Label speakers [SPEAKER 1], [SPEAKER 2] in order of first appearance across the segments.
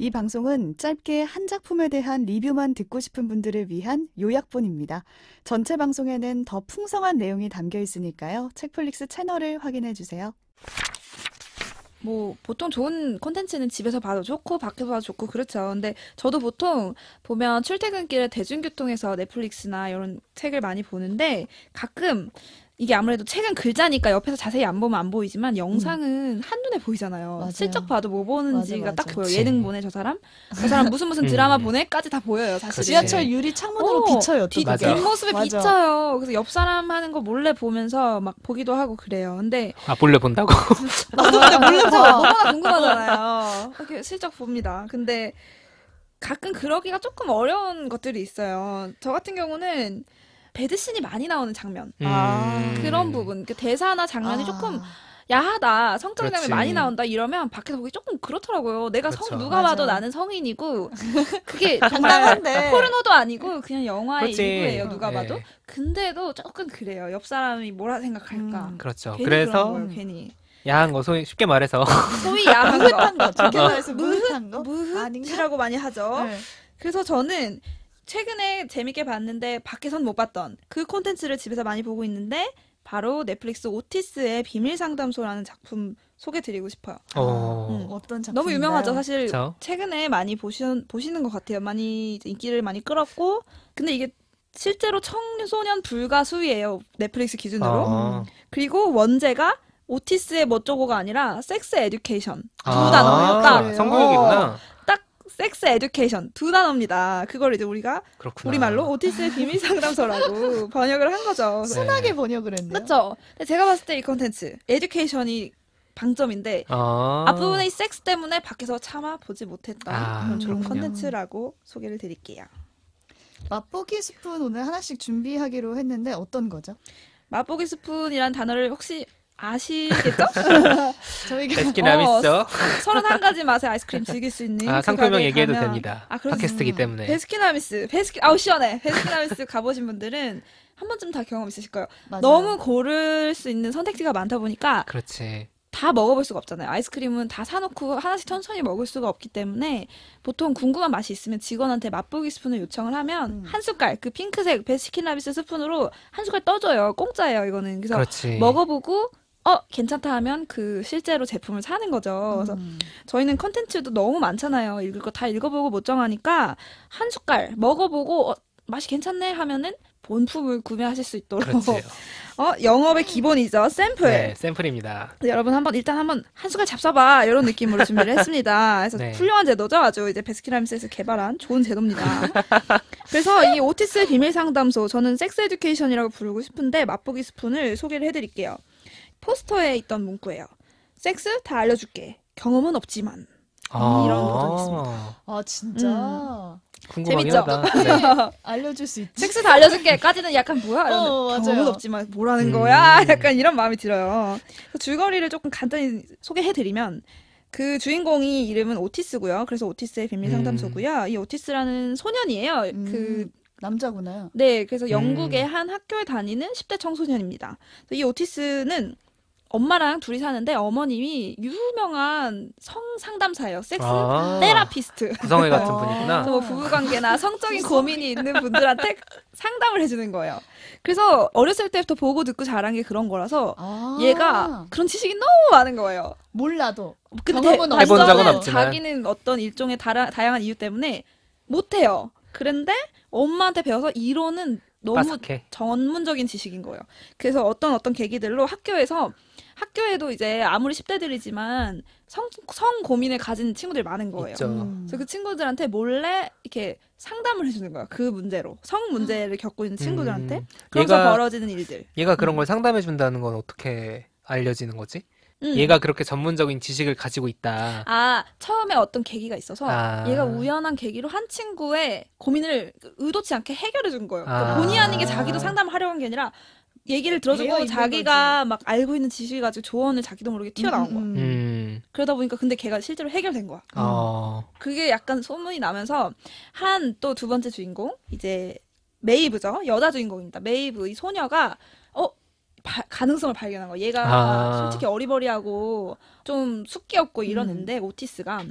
[SPEAKER 1] 이 방송은 짧게 한 작품에 대한 리뷰만 듣고 싶은 분들을 위한 요약본입니다. 전체 방송에는 더 풍성한 내용이 담겨 있으니까요. 책플릭스 채널을 확인해 주세요.
[SPEAKER 2] 뭐 보통 좋은 콘텐츠는 집에서 봐도 좋고 밖에서 봐도 좋고 그렇죠. 근데 저도 보통 보면 출퇴근길에 대중교통에서 넷플릭스나 이런 책을 많이 보는데 가끔 이게 아무래도 책은 글자니까 옆에서 자세히 안 보면 안 보이지만 영상은 한눈에 보이잖아요.
[SPEAKER 1] 맞아요.
[SPEAKER 2] 슬쩍 봐도 뭐 보는지가
[SPEAKER 1] 맞아.
[SPEAKER 2] 딱 보여요.
[SPEAKER 3] 그치.
[SPEAKER 2] 예능 보내 저 사람? 저 사람 무슨 드라마 보내까지 다 보여요. 사실.
[SPEAKER 3] 그치.
[SPEAKER 1] 지하철 유리 창문으로 비쳐요. 또
[SPEAKER 3] 맞아.
[SPEAKER 1] 그게.
[SPEAKER 2] 뒷모습에
[SPEAKER 1] 맞아.
[SPEAKER 2] 비쳐요. 그래서 옆 사람 하는 거 몰래 보면서 막 보기도 하고 그래요. 근데
[SPEAKER 3] 아, 몰래 본다고?
[SPEAKER 2] 나도 근데 몰래 뭐가 궁금하잖아요. 이렇게 슬쩍 봅니다. 근데 가끔 그러기가 조금 어려운 것들이 있어요. 저 같은 경우는 배드신이 많이 나오는 장면. 그런 부분. 그 대사나 장면이 조금 야하다. 성적인 장면이
[SPEAKER 3] 그렇지.
[SPEAKER 2] 많이 나온다. 이러면 밖에서 보기 조금 그렇더라고요. 내가
[SPEAKER 3] 그렇죠.
[SPEAKER 2] 누가 봐도
[SPEAKER 1] 맞아.
[SPEAKER 2] 나는 성인이고 그게 정말
[SPEAKER 1] 당당한데.
[SPEAKER 2] 포르노도 아니고 그냥 영화의
[SPEAKER 3] 그렇지.
[SPEAKER 2] 일부예요. 누가
[SPEAKER 3] 네.
[SPEAKER 2] 봐도. 근데도 조금 그래요. 옆 사람이 뭐라 생각할까.
[SPEAKER 3] 그렇죠.
[SPEAKER 2] 괜히
[SPEAKER 3] 그래서
[SPEAKER 2] 그런 거예요, 괜히.
[SPEAKER 3] 야한 거 쉽게 말해서
[SPEAKER 2] 소위 야한 거.
[SPEAKER 1] 무흐한 거. 좋게 말해서 무흐한 거.
[SPEAKER 2] 무흐지라고 많이 하죠.
[SPEAKER 1] 네.
[SPEAKER 2] 그래서 저는 최근에 재밌게 봤는데 밖에선 못 봤던 그 콘텐츠를 집에서 많이 보고 있는데 바로 넷플릭스 오티스의 비밀 상담소라는 작품 소개드리고 싶어요.
[SPEAKER 1] 어떤 작품?
[SPEAKER 2] 너무 유명하죠. 사실
[SPEAKER 3] 그쵸? 최근에
[SPEAKER 2] 최근에 많이 보시는 것 같아요. 많이 이제 인기를 많이 끌었고 근데 이게 실제로 청소년 불가 수위예요. 넷플릭스 기준으로. 그리고 원제가 오티스의 멋조고가 아니라 섹스 에듀케이션 두 단어예요. 딱
[SPEAKER 1] 그래요?
[SPEAKER 3] 성교육이구나.
[SPEAKER 2] 섹스 에듀케이션 두 단어입니다. 그걸 이제 우리가
[SPEAKER 3] 그렇구나.
[SPEAKER 2] 우리말로 오티스의 비밀 상담소라고 번역을 한 거죠.
[SPEAKER 3] 네.
[SPEAKER 1] 순하게 번역을 했네요.
[SPEAKER 2] 그렇죠. 근데 제가 봤을 때 이 콘텐츠 에듀케이션이 방점인데 앞부분의 이 섹스 때문에 밖에서 참아 보지 못했던 그런
[SPEAKER 3] 그렇군요.
[SPEAKER 2] 콘텐츠라고 소개를 드릴게요.
[SPEAKER 1] 맛보기 스푼 오늘 하나씩 준비하기로 했는데 어떤 거죠?
[SPEAKER 2] 맛보기 스푼이란 단어를 혹시 아시겠죠?
[SPEAKER 1] 저희가
[SPEAKER 3] 베스킨라빈스.
[SPEAKER 2] 31가지 맛의 아이스크림 즐길 수 있는 그
[SPEAKER 3] 상표명
[SPEAKER 2] 가게에
[SPEAKER 3] 얘기해도
[SPEAKER 2] 가면-
[SPEAKER 3] 됩니다.
[SPEAKER 2] 그렇습니다.
[SPEAKER 3] 팟캐스트이기 때문에.
[SPEAKER 2] 아우 시원해. 베스킨라빈스 가보신 분들은 한 번쯤 다 경험 있으실 거예요.
[SPEAKER 1] 맞아요.
[SPEAKER 2] 너무 고를 수 있는 선택지가 많다 보니까
[SPEAKER 3] 그렇지.
[SPEAKER 2] 다 먹어볼 수가 없잖아요. 아이스크림은 다 사놓고 하나씩 천천히 먹을 수가 없기 때문에 보통 궁금한 맛이 있으면 직원한테 맛보기 스푼을 요청을 하면 한 숟갈 그 핑크색 베스킨라빈스 스푼으로 한 숟갈 떠줘요. 공짜예요 이거는. 그래서
[SPEAKER 3] 그렇지.
[SPEAKER 2] 먹어보고 괜찮다 하면 그 실제로 제품을 사는 거죠. 그래서 저희는 컨텐츠도 너무 많잖아요. 읽을 거 다 읽어보고 못 정하니까 한 숟갈 먹어보고 맛이 괜찮네 하면은 본품을 구매하실 수 있도록
[SPEAKER 3] 그렇지.
[SPEAKER 2] 영업의 기본이죠. 샘플.
[SPEAKER 3] 네, 샘플입니다.
[SPEAKER 2] 여러분 일단 한번 한 숟갈 잡숴봐 이런 느낌으로 준비를 했습니다. 그래서
[SPEAKER 3] 네.
[SPEAKER 2] 훌륭한 제도죠. 아주 이제 베스킨라빈스에서 개발한 좋은 제도입니다. 그래서 이 오티스의 비밀 상담소 저는 섹스 에듀케이션이라고 부르고 싶은데 맛보기 스푼을 소개를 해드릴게요. 포스터에 있던 문구예요. 섹스 다 알려줄게. 경험은 없지만. 이런 버전이 있습니다.
[SPEAKER 1] 아 진짜
[SPEAKER 3] 궁금하긴
[SPEAKER 2] 재밌죠?
[SPEAKER 3] 하다. 네.
[SPEAKER 1] 알려줄 수 있지.
[SPEAKER 2] 섹스 다 알려줄게까지는 약간 뭐야?
[SPEAKER 1] 맞아요.
[SPEAKER 2] 경험은 없지만 뭐라는 거야? 약간 이런 마음이 들어요. 줄거리를 조금 간단히 소개해드리면 그 주인공이 이름은 오티스고요. 그래서 오티스의 비밀 상담소고요. 이 오티스라는 소년이에요.
[SPEAKER 1] 남자구나요.
[SPEAKER 2] 네, 그래서 영국의 한 학교에 다니는 10대 청소년입니다. 그래서 이 오티스는 엄마랑 둘이 사는데 어머님이 유명한 성 상담사예요. 섹스 테라피스트.
[SPEAKER 3] 구성애 같은 분이구나.
[SPEAKER 2] 그래서 뭐 부부관계나 성적인 고민이 있는 분들한테 상담을 해주는 거예요. 그래서 어렸을 때부터 보고 듣고 자란 게 그런 거라서 얘가 그런 지식이 너무 많은 거예요.
[SPEAKER 1] 몰라도
[SPEAKER 2] 근데
[SPEAKER 1] 경험은
[SPEAKER 3] 해본 적은
[SPEAKER 2] 완전은
[SPEAKER 3] 없지만.
[SPEAKER 2] 자기는 어떤 일종의 다양한 이유 때문에 못해요. 그런데 엄마한테 배워서 이론은 너무
[SPEAKER 3] 빠삭해.
[SPEAKER 2] 전문적인 지식인 거예요. 그래서 어떤 계기들로 학교에도 이제 아무리 10대들이지만 성 고민을 가진 친구들이 많은 거예요.
[SPEAKER 3] 있죠.
[SPEAKER 2] 그래서 그 친구들한테 몰래 이렇게 상담을 해주는 거야. 그 문제로. 성 문제를 겪고 있는 친구들한테. 그러면서 벌어지는 일들.
[SPEAKER 3] 얘가 그런 걸 상담해 준다는 건 어떻게 알려지는 거지? 얘가 그렇게 전문적인 지식을 가지고 있다.
[SPEAKER 2] 처음에 어떤 계기가 있어서
[SPEAKER 3] 아.
[SPEAKER 2] 얘가 우연한 계기로 한 친구의 고민을 의도치 않게 해결해 준 거예요. 그러니까 본의 아니게 자기도 상담을 하려고 한 게 아니라 얘기를 들어주고
[SPEAKER 1] 되어 있는
[SPEAKER 2] 자기가 막 알고 있는 지식을 가지고 조언을 자기도 모르게 튀어나온 거야. 그러다 보니까 근데 걔가 실제로 해결된 거야. 그게 약간 소문이 나면서 또 두 번째 주인공 이제 메이브죠. 여자 주인공입니다. 메이브 이 소녀가 가능성을 발견한 거야. 얘가 솔직히 어리버리하고 좀 숙기 없고 이런 애인데 오티스가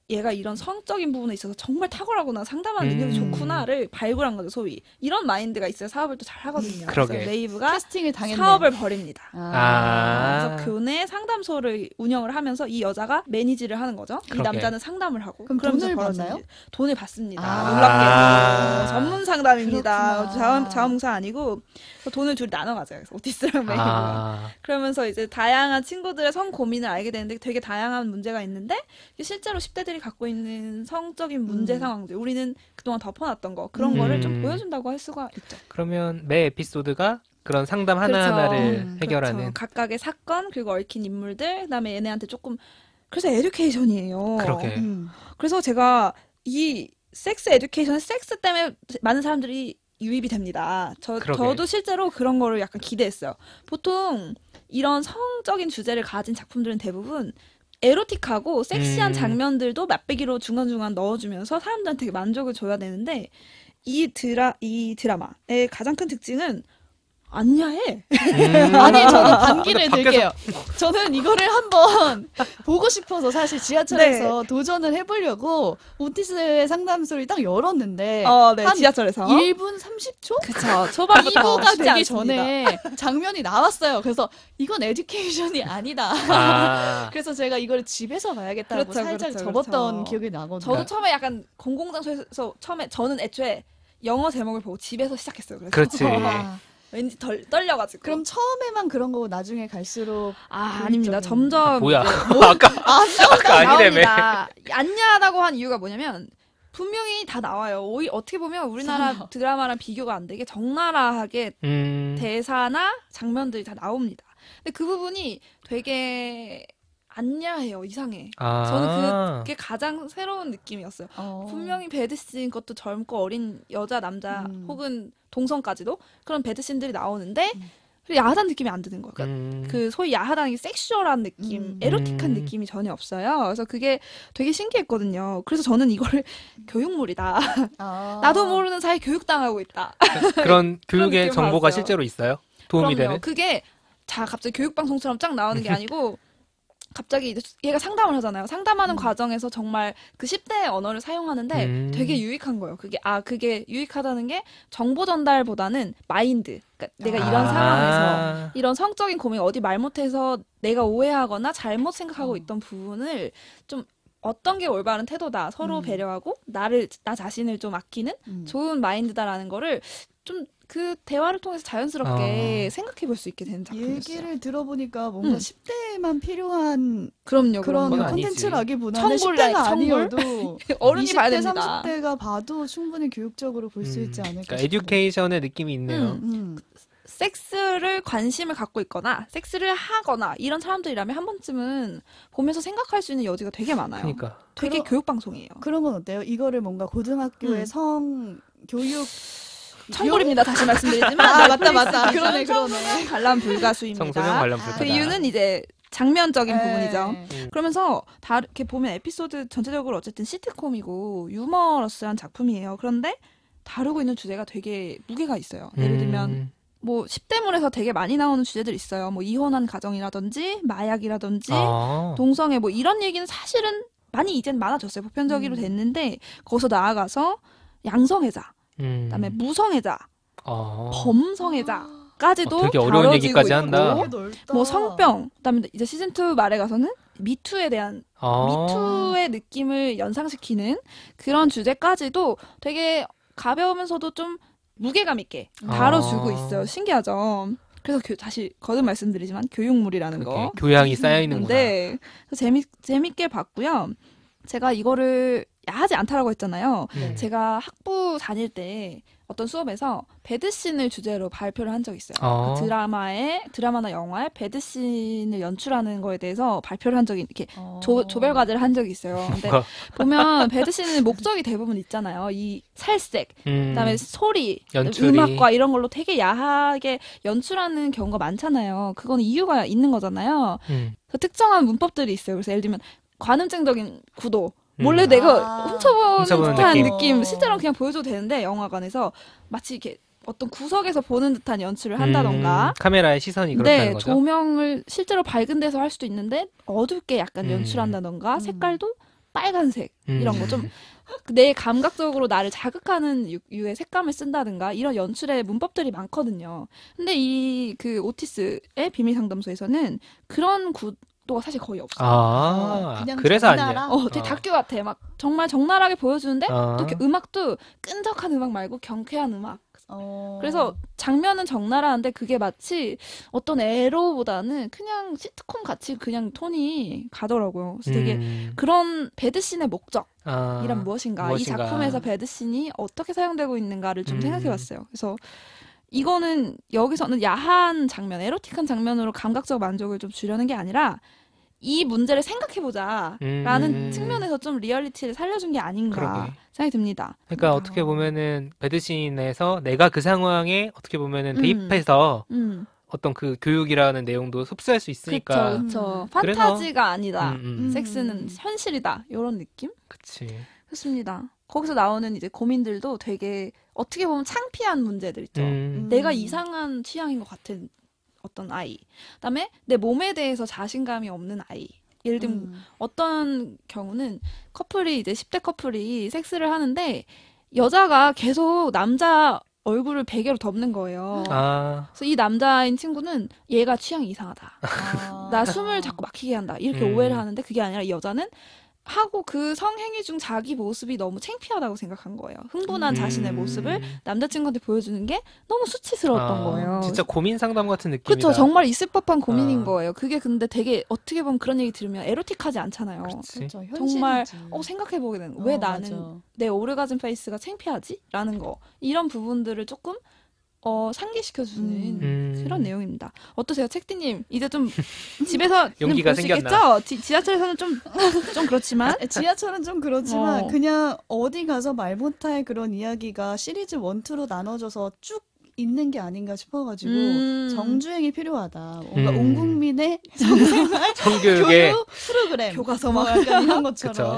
[SPEAKER 2] 얘가 이런 성적인 부분에 있어서 정말 탁월하구나, 상담하는 능력이 좋구나를 발굴한 거죠. 소위 이런 마인드가 있어야 사업을 또 잘 하거든요. 그래서 네이브가
[SPEAKER 1] 캐스팅을 당했네.
[SPEAKER 2] 사업을 벌입니다. 그래서 교내 상담소를 운영을 하면서 이 여자가 매니지를 하는 거죠. 이 남자는 상담을 하고.
[SPEAKER 1] 그럼 돈을 받나요?
[SPEAKER 2] 돈을 받습니다. 놀랍게도 전문 상담입니다. 자원봉사 아니고 돈을 둘이 나눠 가져요. 그래서 오티스랑 메이브가. 그러면서 이제 다양한 친구들의 성 고민을 알게 되는데 되게 다양한 문제가 있는데 실제로 10대들이 갖고 있는 성적인 문제 상황들, 우리는 그동안 덮어놨던 거, 그런 거를 좀 보여준다고 할 수가 있죠.
[SPEAKER 3] 그러면 매 에피소드가 그런 상담 하나하나를 해결하는.
[SPEAKER 2] 그렇죠. 각각의 사건, 그리고 얽힌 인물들, 그다음에 얘네한테 조금, 그래서 에듀케이션이에요.
[SPEAKER 3] 그러게.
[SPEAKER 2] 그래서 제가 이 섹스 에듀케이션, 섹스 때문에 많은 사람들이 유입이 됩니다. 저도 실제로 그런 거를 약간 기대했어요. 보통 이런 성적인 주제를 가진 작품들은 대부분 에로틱하고 섹시한 장면들도 맛배기로 중간중간 넣어주면서 사람들한테 되게 만족을 줘야 되는데 이 드라마의 가장 큰 특징은 안 야해.
[SPEAKER 1] 아니, 저는 반기를 들게요. 저는 이거를 한번 보고 싶어서 사실 지하철에서 도전을 해보려고 오티스의 상담소를 딱 열었는데 한
[SPEAKER 2] 지하철에서
[SPEAKER 1] 1분 30초?
[SPEAKER 2] 그쵸. 초반부터
[SPEAKER 1] 2부가 되기 전에 장면이 나왔어요. 그래서 이건 에듀케이션이 아니다. 그래서 제가 이걸 집에서 봐야겠다고 살짝 접었던 기억이 나거든요.
[SPEAKER 2] 저도 처음에 약간 공공장소에서 저는 애초에 영어 제목을 보고 집에서 시작했어요. 그래서.
[SPEAKER 3] 그렇지.
[SPEAKER 2] 왠지 떨려가지고.
[SPEAKER 1] 그럼 처음에만 그런 거고 나중에 갈수록
[SPEAKER 2] 아닙니다. 점점
[SPEAKER 3] 뭐야? 아까 아니래매.
[SPEAKER 2] 안냐하다고 한 이유가 뭐냐면 분명히 다 나와요. 어떻게 보면 우리나라 드라마랑 비교가 안 되게 적나라하게 대사나 장면들이 다 나옵니다. 근데 그 부분이 되게 안야해요. 이상해. 저는 그게 가장 새로운 느낌이었어요. 분명히 배드씬 것도 젊고 어린 여자, 남자 혹은 동성까지도 그런 배드씬들이 나오는데 야하다는 느낌이 안 드는 거예요. 그러니까 그 소위 야하다는 게 섹슈얼한 느낌, 에로틱한 느낌이 전혀 없어요. 그래서 그게 되게 신기했거든요. 그래서 저는 이거를 교육물이다. 나도 모르는 사이에 교육당하고 있다.
[SPEAKER 3] 그런 교육의 정보가 실제로 있어요? 도움이 되는?
[SPEAKER 2] 그게 갑자기 교육방송처럼 쫙 나오는 게 아니고 갑자기 이제 얘가 상담을 하잖아요. 상담하는 과정에서 정말 그 10대의 언어를 사용하는데 되게 유익한 거예요. 그게 유익하다는 게 정보 전달보다는 마인드. 그러니까 내가 이런 상황에서 이런 성적인 고민 어디 말 못해서 내가 오해하거나 잘못 생각하고 있던 부분을 좀 어떤 게 올바른 태도다. 서로 배려하고 나 자신을 좀 아끼는 좋은 마인드다라는 거를 좀 그 대화를 통해서 자연스럽게 생각해 볼 수 있게 되는 작품이었어요.
[SPEAKER 1] 얘기를 들어보니까 뭔가 10대에만 필요한
[SPEAKER 2] 그런
[SPEAKER 1] 콘텐츠라기보다는 10대가 아니어도
[SPEAKER 2] 어른이 봐야
[SPEAKER 1] 20대,
[SPEAKER 2] 됩니다.
[SPEAKER 1] 30대가 봐도 충분히 교육적으로 볼 수 있지 않을까
[SPEAKER 3] 그러니까 에듀케이션의 느낌이 있네요.
[SPEAKER 2] 섹스를 관심을 갖고 있거나 섹스를 하거나 이런 사람들이라면 한 번쯤은 보면서 생각할 수 있는 여지가 되게 많아요.
[SPEAKER 3] 그러니까.
[SPEAKER 2] 되게 교육방송이에요.
[SPEAKER 1] 그런 건 어때요? 이거를 뭔가 고등학교의 성교육
[SPEAKER 2] 청불입니다. 다시 말씀드리지만
[SPEAKER 1] 맞다. 그러네.
[SPEAKER 2] 관람 불가수입니다.
[SPEAKER 3] 청소년 관람 불가다.
[SPEAKER 2] 그 이유는 이제 장면적인 부분이죠. 그러면서 이렇게 보면 에피소드 전체적으로 어쨌든 시트콤이고 유머러스한 작품이에요. 그런데 다루고 있는 주제가 되게 무게가 있어요. 예를 들면 뭐 10대물에서 되게 많이 나오는 주제들 있어요. 뭐 이혼한 가정이라든지 마약이라든지 동성애 뭐 이런 얘기는 사실은 많이 이젠 많아졌어요. 보편적으로 됐는데 거기서 나아가서 양성애자, 그다음에 무성애자, 범성애자까지도
[SPEAKER 3] 되게 어려운 얘기까지
[SPEAKER 2] 있고,
[SPEAKER 3] 한다.
[SPEAKER 2] 뭐 성병, 그다음에 이제 시즌 2 말에 가서는 미투에 대한 미투의 느낌을 연상시키는 그런 주제까지도 되게 가벼우면서도 좀 무게감 있게 다뤄주고 있어요. 신기하죠. 그래서 다시 거듭 말씀드리지만 교육물이라는 거.
[SPEAKER 3] 교양이 쌓여있는구나.
[SPEAKER 2] 네. 재밌게 봤고요. 제가 이거를 야하지 않다라고 했잖아요. 제가 학부 다닐 때 어떤 수업에서 배드씬을 주제로 발표를 한 적이 있어요. 그 드라마나 영화에 배드씬을 연출하는 거에 대해서 발표를 한 적이 이렇게 조별 과제를 한 적이 있어요. 근데 보면 배드씬은 목적이 대부분 있잖아요. 이 살색, 그다음에 소리,
[SPEAKER 3] 연출이.
[SPEAKER 2] 음악과 이런 걸로 되게 야하게 연출하는 경우가 많잖아요. 그건 이유가 있는 거잖아요. 그래서 특정한 문법들이 있어요. 그래서 예를 들면 관음증적인 구도. 몰래 내가 훔쳐보는 듯한 느낌. 실제로는 그냥 보여줘도 되는데 영화관에서 마치 이렇게 어떤 구석에서 보는 듯한 연출을 한다던가
[SPEAKER 3] 카메라의 시선이 그렇다는
[SPEAKER 2] 네,
[SPEAKER 3] 거죠?
[SPEAKER 2] 조명을 실제로 밝은 데서 할 수도 있는데 어둡게 약간 연출한다던가 색깔도 빨간색 이런 거 좀 내 감각적으로 나를 자극하는 유의 색감을 쓴다든가 이런 연출의 문법들이 많거든요. 근데 이 그 오티스의 비밀 상담소에서는 그런 구도가 사실 거의 없어요.
[SPEAKER 1] 그냥
[SPEAKER 3] 그래서
[SPEAKER 1] 적나라?
[SPEAKER 3] 아니야.
[SPEAKER 2] 되게 다큐 같아. 막 정말 적나라하게 보여주는데 또 이렇게 음악도 끈적한 음악 말고 경쾌한 음악. 그래서 장면은 적나라한데 그게 마치 어떤 에로보다는 그냥 시트콤 같이 그냥 톤이 가더라고요. 그래서 되게 그런 배드씬의 목적이란 무엇인가, 이 작품에서 배드씬이 어떻게 사용되고 있는가를 좀 생각해봤어요. 그래서 이거는 여기서는 야한 장면, 에로틱한 장면으로 감각적 만족을 좀 주려는 게 아니라 이 문제를 생각해보자라는 측면에서 좀 리얼리티를 살려준 게 아닌가
[SPEAKER 3] 그러게.
[SPEAKER 2] 생각이 듭니다.
[SPEAKER 3] 그러니까 어떻게 보면은 배드씬에서 내가 그 상황에 어떻게 보면은 대입해서 어떤 그 교육이라는 내용도 흡수할 수 있으니까.
[SPEAKER 2] 그렇죠.
[SPEAKER 3] 그래서-
[SPEAKER 2] 판타지가 아니다.
[SPEAKER 3] 음.
[SPEAKER 2] 섹스는 현실이다. 이런 느낌?
[SPEAKER 3] 그치.
[SPEAKER 2] 그렇습니다. 거기서 나오는 이제 고민들도 되게 어떻게 보면 창피한 문제들 있죠.
[SPEAKER 3] 음.
[SPEAKER 2] 내가 이상한 취향인 것 같은 어떤 아이. 그다음에 내 몸에 대해서 자신감이 없는 아이. 예를 들면 어떤 경우는 커플이 이제 10대 커플이 섹스를 하는데 여자가 계속 남자 얼굴을 베개로 덮는 거예요. 그래서 이 남자인 친구는 얘가 취향이 이상하다. 나 숨을 자꾸 막히게 한다. 이렇게 오해를 하는데 그게 아니라 이 여자는 하고 그 성행위 중 자기 모습이 너무 창피하다고 생각한 거예요. 흥분한 자신의 모습을 남자친구한테 보여주는 게 너무 수치스러웠던 거예요.
[SPEAKER 3] 진짜 고민 상담 같은 느낌이다.
[SPEAKER 2] 그렇죠. 정말 있을 법한 고민인 거예요. 그게 근데 되게 어떻게 보면 그런 얘기 들으면 에로틱하지 않잖아요.
[SPEAKER 1] 그렇죠.
[SPEAKER 2] 정말
[SPEAKER 1] 현실이지.
[SPEAKER 2] 생각해보게 되는 거예요. 왜 나는
[SPEAKER 1] 맞아.
[SPEAKER 2] 내 오르가즘 페이스가 창피하지? 라는 거. 이런 부분들을 조금 상기시켜주는 그런 내용입니다. 어떠세요? 책디님 이제 좀 집에서
[SPEAKER 3] 용기가
[SPEAKER 2] 볼 수
[SPEAKER 3] 생겼나?
[SPEAKER 2] 있겠죠? 지하철에서는 좀 그렇지만
[SPEAKER 1] 지하철은 좀 그렇지만 그냥 어디 가서 말 못할 그런 이야기가 시리즈 1, 2로 나눠져서 쭉 있는 게 아닌가 싶어가지고 정주행이 필요하다. 뭔가 온 국민의
[SPEAKER 3] 성교육의
[SPEAKER 1] 교육 프로그램,
[SPEAKER 2] 교과서
[SPEAKER 1] 뭐
[SPEAKER 2] 막
[SPEAKER 1] 약간 이런 것처럼
[SPEAKER 3] 그쵸.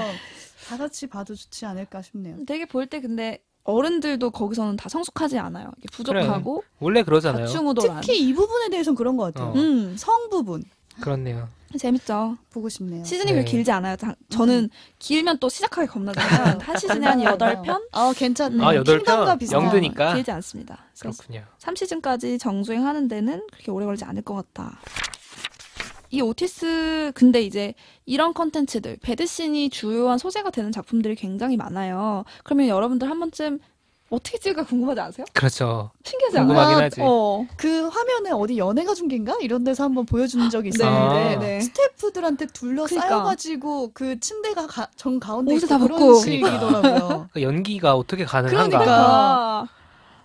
[SPEAKER 1] 다 같이 봐도 좋지 않을까 싶네요.
[SPEAKER 2] 되게 볼 때 근데 어른들도 거기서는 다 성숙하지 않아요. 이게 부족하고
[SPEAKER 3] 원래 그러잖아요.
[SPEAKER 2] 다충우돌한.
[SPEAKER 1] 특히 이 부분에 대해서는 그런 것 같아요. 성 부분
[SPEAKER 3] 그렇네요.
[SPEAKER 2] 재밌죠.
[SPEAKER 1] 보고 싶네요.
[SPEAKER 2] 시즌이 그렇게 길지 않아요. 저는 길면 또 시작하기 겁나잖아요. 한 시즌에 한 8편?
[SPEAKER 1] 괜찮네.
[SPEAKER 3] 8편?
[SPEAKER 1] 킹덤과 비슷한.
[SPEAKER 3] 영드니까?
[SPEAKER 2] 길지 않습니다. 그래서
[SPEAKER 3] 그렇군요.
[SPEAKER 2] 3시즌까지 정주행하는 데는 그렇게 오래 걸리지 않을 것 같다. 이 오티스 근데 이제 이런 컨텐츠들 배드씬이 주요한 소재가 되는 작품들이 굉장히 많아요. 그러면 여러분들 한 번쯤 어떻게 찍을까 궁금하지 않으세요?
[SPEAKER 3] 그렇죠.
[SPEAKER 2] 신기하지
[SPEAKER 3] 궁금하긴
[SPEAKER 2] 않아요?
[SPEAKER 3] 하지.
[SPEAKER 1] 그 화면에 어디 연예가 중계인가 이런 데서 한번 보여준 적이
[SPEAKER 2] 네,
[SPEAKER 1] 있었는데
[SPEAKER 2] 네.
[SPEAKER 1] 스태프들한테 둘러싸여가지고
[SPEAKER 2] 그러니까.
[SPEAKER 1] 그 침대가 정 가운데
[SPEAKER 2] 옷을
[SPEAKER 1] 있고
[SPEAKER 2] 다
[SPEAKER 1] 그런
[SPEAKER 2] 벗고.
[SPEAKER 1] 식이더라고요.
[SPEAKER 3] 그 연기가 어떻게 가능한가?
[SPEAKER 1] 그러니까.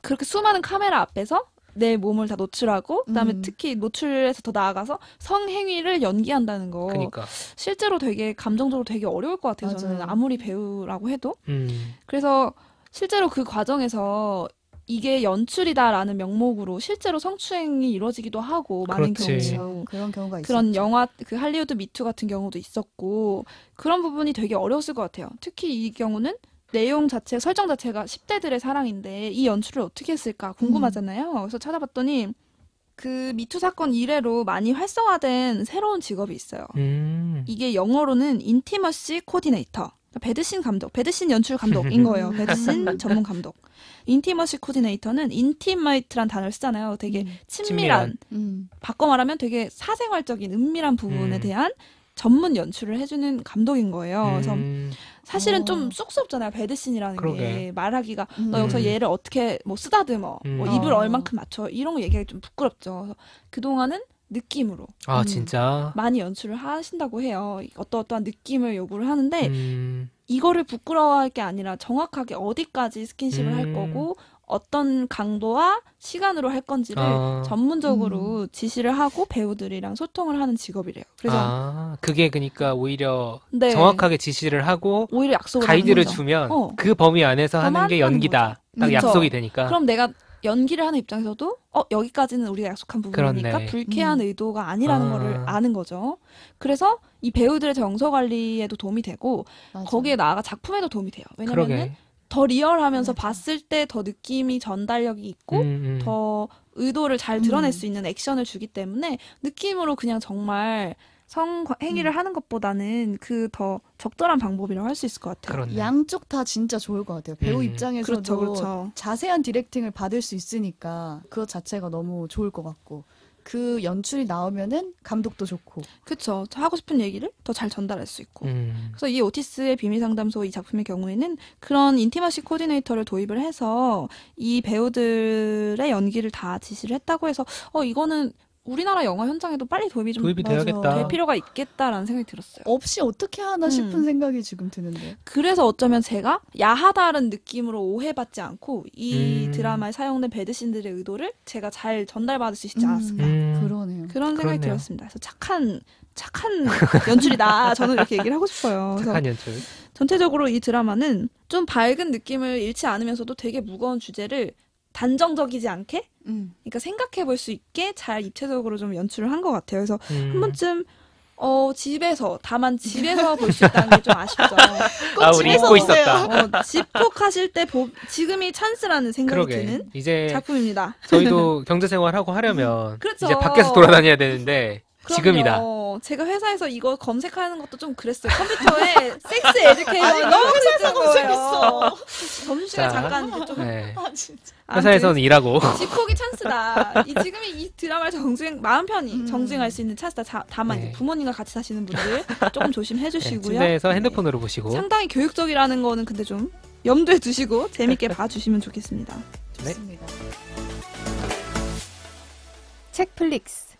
[SPEAKER 2] 그렇게 수많은 카메라 앞에서 내 몸을 다 노출하고 그다음에 특히 노출에서 더 나아가서 성행위를 연기한다는 거
[SPEAKER 3] 그러니까.
[SPEAKER 2] 실제로 되게 감정적으로 되게 어려울 것 같아요. 저는
[SPEAKER 1] 맞아요.
[SPEAKER 2] 아무리 배우라고 해도.
[SPEAKER 3] 음.
[SPEAKER 2] 그래서 실제로 그 과정에서 이게 연출이다라는 명목으로 실제로 성추행이 이루어지기도 하고 많은
[SPEAKER 3] 그렇지.
[SPEAKER 2] 경우
[SPEAKER 1] 그런 경우가 있었죠.
[SPEAKER 2] 그런 영화 그 할리우드 미투 같은 경우도 있었고 그런 부분이 되게 어려웠을 것 같아요. 특히 이 경우는 내용 자체 설정 자체가 10대들의 사랑인데 이 연출을 어떻게 했을까 궁금하잖아요. 그래서 찾아봤더니 그 미투 사건 이래로 많이 활성화된 새로운 직업이 있어요. 이게 영어로는 인티머시 코디네이터. 배드씬 감독, 배드씬 연출 감독인 거예요. 배드씬 전문 감독. 인티머시 코디네이터는 인티메이트란 단어를 쓰잖아요. 되게 친밀한. 바꿔 말하면 되게 사생활적인 은밀한 부분에 대한 전문 연출을 해주는 감독인 거예요. 그래서 사실은 좀 쑥스럽잖아요. 배드씬이라는 게
[SPEAKER 3] 그러게.
[SPEAKER 2] 말하기가 너 여기서 얘를 어떻게 뭐 쓰다듬어, 뭐 입을 얼만큼 맞춰 이런 거 얘기하기 좀 부끄럽죠. 그래서 그동안은 느낌으로
[SPEAKER 3] 진짜?
[SPEAKER 2] 많이 연출을 하신다고 해요. 어떠어떠한 느낌을 요구를 하는데 이거를 부끄러워할 게 아니라 정확하게 어디까지 스킨십을 할 거고 어떤 강도와 시간으로 할 건지를 전문적으로 지시를 하고 배우들이랑 소통을 하는 직업이래요. 그래서
[SPEAKER 3] 그게 그러니까 오히려
[SPEAKER 2] 네.
[SPEAKER 3] 정확하게 지시를 하고
[SPEAKER 2] 오히려 약속을
[SPEAKER 3] 가이드를
[SPEAKER 2] 하는 거죠.
[SPEAKER 3] 주면 그 범위 안에서 하는 게
[SPEAKER 2] 하는
[SPEAKER 3] 연기다. 딱
[SPEAKER 2] 그쵸.
[SPEAKER 3] 약속이 되니까.
[SPEAKER 2] 그럼 내가 연기를 하는 입장에서도 여기까지는 우리가 약속한 부분이니까
[SPEAKER 3] 그렇네.
[SPEAKER 2] 불쾌한 의도가 아니라는 거를 아는 거죠. 그래서 이 배우들의 정서 관리에도 도움이 되고
[SPEAKER 1] 맞아.
[SPEAKER 2] 거기에 나아가 작품에도 도움이 돼요. 왜냐면은
[SPEAKER 3] 그러게.
[SPEAKER 2] 더 리얼하면서 봤을 때 더 느낌이 전달력이 있고 더 의도를 잘 드러낼 수 있는 액션을 주기 때문에 느낌으로 그냥 정말 성행위를 하는 것보다는 그 더 적절한 방법이라고 할 수 있을 것 같아요.
[SPEAKER 3] 그렇네.
[SPEAKER 1] 양쪽 다 진짜 좋을 것 같아요. 배우 입장에서도
[SPEAKER 2] 그렇죠.
[SPEAKER 1] 자세한 디렉팅을 받을 수 있으니까 그것 자체가 너무 좋을 것 같고 그 연출이 나오면은 감독도 좋고.
[SPEAKER 2] 그렇죠. 하고 싶은 얘기를 더 잘 전달할 수 있고. 그래서 이 오티스의 비밀상담소 이 작품의 경우에는 그런 인티머시 코디네이터를 도입을 해서 이 배우들의 연기를 다 지시를 했다고 해서 이거는 우리나라 영화 현장에도 빨리 도입이
[SPEAKER 3] 돼야겠다.
[SPEAKER 2] 될 필요가 있겠다라는 생각이 들었어요.
[SPEAKER 1] 없이 어떻게 하나 싶은 생각이 지금 드는데.
[SPEAKER 2] 그래서 어쩌면 제가 야하다는 느낌으로 오해받지 않고 이 드라마에 사용된 배드신들의 의도를 제가 잘 전달받을 수 있지 않았을까.
[SPEAKER 1] 그러네요.
[SPEAKER 2] 그런 생각이 들었습니다. 그래서 착한 연출이다. 저는 이렇게 얘기를 하고 싶어요.
[SPEAKER 3] 착한 연출.
[SPEAKER 2] 전체적으로 이 드라마는 좀 밝은 느낌을 잃지 않으면서도 되게 무거운 주제를 단정적이지 않게 그러니까 생각해 볼 수 있게 잘 입체적으로 좀 연출을 한 것 같아요. 그래서 한 번쯤 집에서 볼 수 있다는 게 좀 아쉽죠.
[SPEAKER 3] 우리 잊고 있었다.
[SPEAKER 2] 집콕하실 때 지금이 찬스라는 생각이 드는
[SPEAKER 3] 이제
[SPEAKER 2] 작품입니다.
[SPEAKER 3] 저희도 경제생활하고 하려면
[SPEAKER 2] 그렇죠.
[SPEAKER 3] 이제 밖에서 돌아다녀야 되는데 지금이다.
[SPEAKER 2] 제가 회사에서 이거 검색하는 것도 좀 그랬어요. 컴퓨터에 섹스 에듀케이션 너무
[SPEAKER 1] 회사에서 검색했어.
[SPEAKER 2] 점심시간 잠깐 이제 좀.
[SPEAKER 3] 네.
[SPEAKER 1] 진짜.
[SPEAKER 3] 회사에서는 일하고.
[SPEAKER 2] 집콕이 찬스다. 지금이 이 드라마를 마음 편히 정주행할 수 있는 찬스다. 다만 이제 부모님과 같이 사시는 분들 조금 조심해 주시고요.
[SPEAKER 3] 침대에서 핸드폰으로 보시고.
[SPEAKER 2] 상당히 교육적이라는 거는 근데 좀 염두에 두시고 재밌게 봐주시면 좋겠습니다.
[SPEAKER 1] 좋습니다.
[SPEAKER 4] 책플릭스